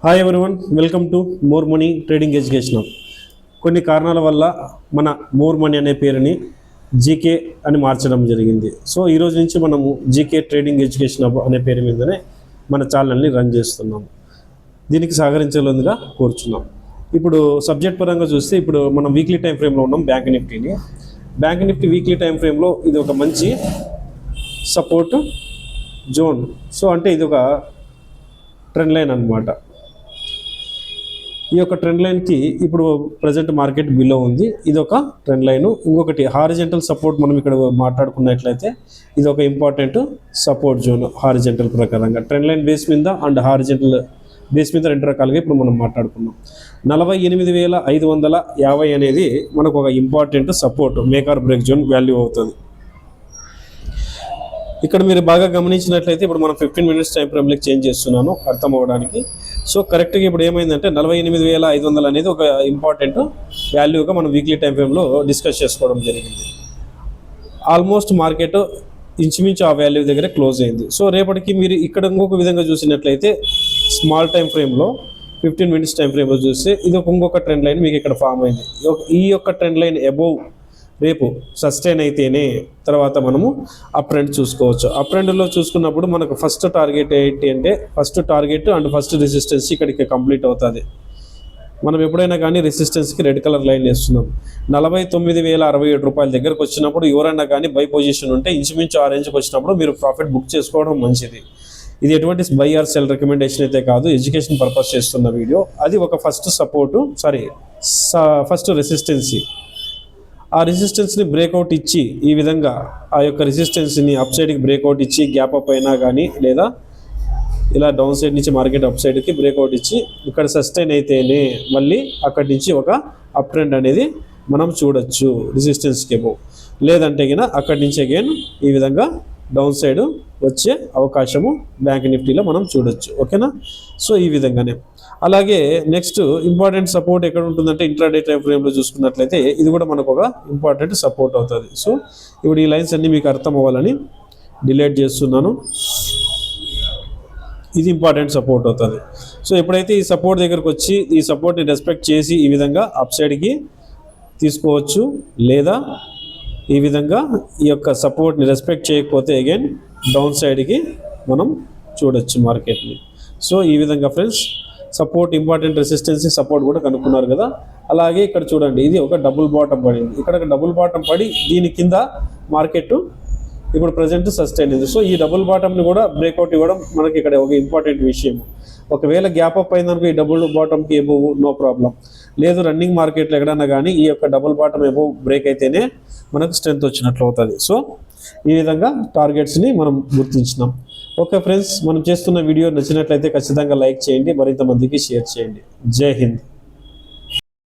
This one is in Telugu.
Hi everyone, welcome to more money trading education. కొన్ని కారణాల వల్ల మన మోర్ మనీ అనే పేరుని జీకే అని మార్చడం జరిగింది. సో ఈరోజు నుంచి మనము జీకే ట్రేడింగ్ ఎడ్యుకేషన్ అనే పేరు మీదనే మన ఛానల్ని రన్ చేస్తున్నాము. దీనికి సహకరించాలని కోరుచున్నాం. ఇప్పుడు సబ్జెక్ట్ పరంగా చూస్తే ఇప్పుడు మనం వీక్లీ టైం ఫ్రేమ్లో ఉన్నాం. బ్యాంక్ నిఫ్టీ వీక్లీ టైం ఫ్రేమ్లో ఇది ఒక మంచి సపోర్ట్ జోన్. సో అంటే ఇది ఒక ట్రెండ్ లైన్ అన్నమాట. ఈ యొక్క ట్రెండ్ లైన్కి ఇప్పుడు ప్రజెంట్ మార్కెట్ బిలో ఉంది. ఇది ఒక ట్రెండ్ లైన్. ఇంకొకటి హారిజెంటల్ సపోర్ట్ మనం ఇక్కడ మాట్లాడుకున్నట్లయితే ఇది ఒక ఇంపార్టెంట్ సపోర్ట్ జోన్. హారిజెంటల్ ప్రకారంగా ట్రెండ్ లైన్ బేస్ మీద అండ్ హారిజెంటల్ బేస్ మీద రెండు రకాలుగా ఇప్పుడు మనం మాట్లాడుకున్నాం. 48,550 అనేది మనకు ఒక important support, make or break zone value అవుతుంది. ఇక్కడ మీరు బాగా గమనించినట్లయితే ఇప్పుడు మనం 15 minutes టైం ఫ్రేమ్లోకి చేంజ్ చేస్తున్నాను అర్థం అవ్వడానికి. సో కరెక్ట్గా ఇప్పుడు ఏమైందంటే 48,500 అనేది ఒక ఇంపార్టెంట్ వాల్యూగా మనం వీక్లీ టైం ఫ్రేమ్లో డిస్కస్ చేసుకోవడం జరిగింది. ఆల్మోస్ట్ మార్కెట్ ఇంచుమించు ఆ వాల్యూ దగ్గర క్లోజ్ అయింది. సో రేపటికి మీరు ఇక్కడ ఇంకొక విధంగా చూసినట్లయితే స్మాల్ టైం ఫ్రేమ్లో 15 minutes టైం ఫ్రేమ్లో చూస్తే ఇది ఇంకొక ట్రెండ్ లైన్ మీకు ఇక్కడ ఫామ్ అయింది. ఈ యొక్క ట్రెండ్ లైన్ అబోవ్ రేపు సస్టైన్ అయితేనే తర్వాత మనము అప్ ట్రెండ్ చూసుకోవచ్చు. అప్ ట్రెండ్లో చూసుకున్నప్పుడు మనకు ఫస్ట్ టార్గెట్ ఏంటి అంటే first target and first resistance ఇక్కడికి కంప్లీట్ అవుతుంది. మనం ఎప్పుడైనా కానీ రెసిస్టెన్స్కి రెడ్ కలర్ లైన్ వేస్తున్నాం. 49,067 రూపాయల దగ్గరకు వచ్చినప్పుడు ఎవరైనా కానీ బై పొజిషన్ ఉంటే ఇంచుమించు ఆ రేంజ్కి వచ్చినప్పుడు మీరు ప్రాఫిట్ బుక్ చేసుకోవడం మంచిది. ఇది ఎటువంటి బై ఆర్ సెల్ రికమెండేషన్ అయితే కాదు, ఎడ్యుకేషన్ పర్పస్ చేస్తున్న వీడియో. అది ఒక ఫస్ట్ రెసిస్టెన్సీ. ఆ రెసిస్టెన్స్ని బ్రేక్అవుట్ ఇచ్చి ఈ విధంగా ఆ యొక్క రెసిస్టెన్స్ని అప్ సైడ్కి బ్రేక్అవుట్ ఇచ్చి గ్యాప్ అప్ అయినా కానీ లేదా ఇలా డౌన్ సైడ్ నుంచి మార్కెట్ అప్ సైడ్కి బ్రేక్అవుట్ ఇచ్చి ఇక్కడ సస్టైన్ అయితేనే మళ్ళీ అక్కడి నుంచి ఒక అప్ ట్రెండ్ అనేది మనం చూడొచ్చు రెసిస్టెన్స్కి అబోవ్. లేదంటే గిన అక్కడి నుంచి అగైన్ ఈ విధంగా డౌన్ సైడ్ వచ్చే అవకాశము బ్యాంక్ నిఫ్టీలో మనం చూడొచ్చు. ఓకేనా? సో ఈ విధంగానే అలాగే నెక్స్ట్ ఇంపార్టెంట్ సపోర్ట్ ఎక్కడ ఉంటుందంటే ఇంట్రాడే టైం ఫ్రేమ్లో చూసుకున్నట్లయితే ఇది కూడా మనకు ఒక ఇంపార్టెంట్ సపోర్ట్ అవుతుంది. సో ఇప్పుడు ఈ లైన్స్ అన్నీ మీకు అర్థం అవ్వాలని డిలీట్ చేస్తున్నాను. ఇది ఇంపార్టెంట్ సపోర్ట్ అవుతుంది. సో ఎప్పుడైతే ఈ సపోర్ట్ దగ్గరకు వచ్చి ఈ సపోర్ట్ని రెస్పెక్ట్ చేసి ఈ విధంగా అప్ సైడ్కి తీసుకోవచ్చు, లేదా ఈ విధంగా ఈ యొక్క సపోర్ట్ని రెస్పెక్ట్ చేయకపోతే అగైన్ డౌన్ సైడ్కి మనం చూడొచ్చు మార్కెట్ని. సో ఈ విధంగా friends support important resistancy support కూడా కనుక్కున్నారు కదా. అలాగే ఇక్కడ చూడండి, ఇది ఒక డబుల్ బాటం పడింది. ఇక్కడ ఒక డబుల్ బాటం పడి దీని కింద మార్కెట్ ఇప్పుడు ప్రజెంట్ సస్టైన్ అయింది. సో ఈ డబుల్ బాటంని కూడా బ్రేక్అవుట్ ఇవ్వడం మనకి ఇక్కడ ఒక ఇంపార్టెంట్ విషయం. ఒకవేళ గ్యాప్ అప్ అయిందనుకో ఈ డబుల్ బాటంకి ఎబోవ్ నో ప్రాబ్లం. లేదు రన్నింగ్ మార్కెట్లో ఎక్కడన్నా కానీ ఈ యొక్క డబుల్ బాటం ఎబోవ్ బ్రేక్ అయితేనే మనకు స్ట్రెంత్ వచ్చినట్లు అవుతుంది. సో ఈ విధంగా టార్గెట్స్ని మనం గుర్తించినాం. ఓకే ఫ్రెండ్స్, మనం చేస్తున్న వీడియో నచ్చినట్లయితే ఖచ్చితంగా లైక్ చేయండి, మరింత మందికి షేర్ చేయండి. జై హింద్.